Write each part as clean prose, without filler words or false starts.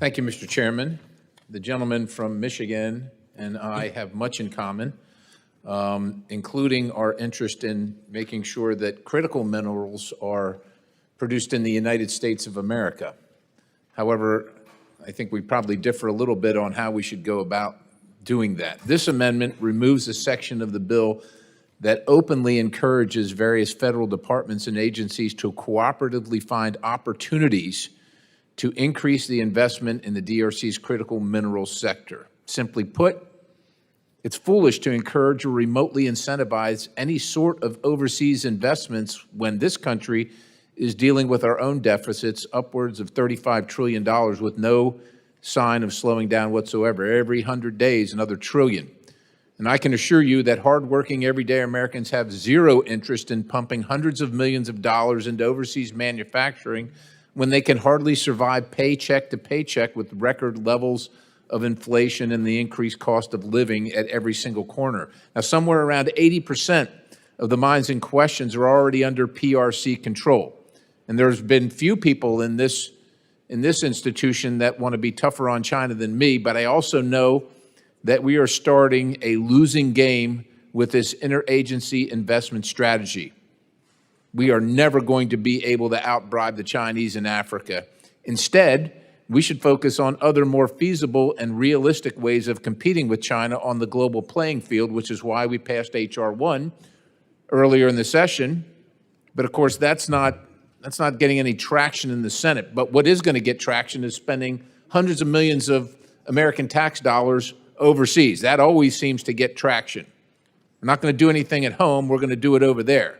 Thank you, Mr. Chairman. The gentleman from Michigan and I have much in common, including our interest in making sure that critical minerals are produced in the United States of America. However, I think we probably differ a little bit on how we should go about doing that. This amendment removes a section of the bill that openly encourages various federal departments and agencies to cooperatively find opportunities to increase the investment in the DRC's critical minerals sector. Simply put, it's foolish to encourage or remotely incentivize any sort of overseas investments when this country is dealing with our own deficits, upwards of $35 trillion, with no sign of slowing down whatsoever. Every 100 days, another trillion. And I can assure you that hardworking, everyday Americans have zero interest in pumping hundreds of millions of dollars into overseas manufacturing when they can hardly survive paycheck to paycheck with record levels of inflation and the increased cost of living at every single corner. Now, somewhere around 80% of the mines in question are already under PRC control. And there's been few people in this institution that want to be tougher on China than me, but I also know that we are starting a losing game with this interagency investment strategy. We are never going to be able to outbribe the Chinese in Africa. Instead, we should focus on other more feasible and realistic ways of competing with China on the global playing field, which is why we passed H.R. 1 earlier in the session. But of course, that's not getting any traction in the Senate. But what is going to get traction is spending hundreds of millions of American tax dollars overseas. That always seems to get traction. We're not going to do anything at home. We're going to do it over there.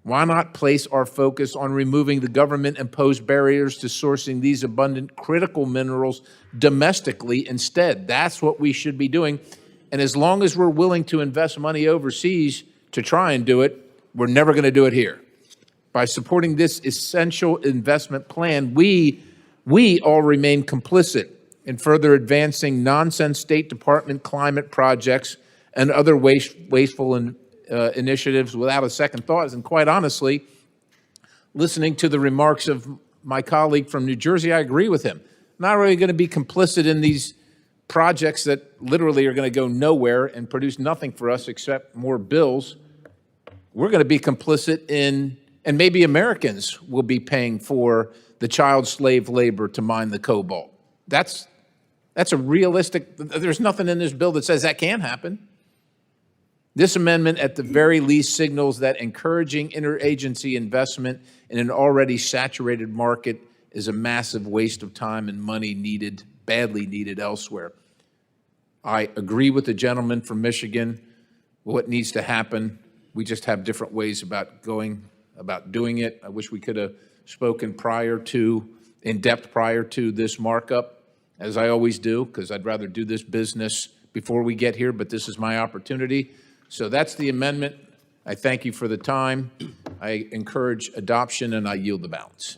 Why not place our focus on removing the government-imposed barriers to sourcing these abundant critical minerals domestically instead? That's what we should be doing. And as long as we're willing to invest money overseas to try and do it, we're never going to do it here. By supporting this essential investment plan, we all remain complicit in further advancing nonsense State Department climate projects and other wasteful initiatives without a second thought. And quite honestly, listening to the remarks of my colleague from New Jersey, I agree with him. Not really going to be complicit in these projects that literally are going to go nowhere and produce nothing for us except more bills. We're going to be complicit in, and maybe Americans will be paying for the child slave labor to mine the cobalt. That's a realistic, there's nothing in this bill that says that can't happen. This amendment, at the very least, signals that encouraging interagency investment in an already saturated market is a massive waste of time and money needed, badly needed elsewhere. I agree with the gentleman from Michigan. What needs to happen, we just have different ways about doing it. I wish we could have spoken in depth prior to this markup, as I always do, because I'd rather do this business before we get here, but this is my opportunity. So that's the amendment. I thank you for the time. I encourage adoption, and I yield the balance.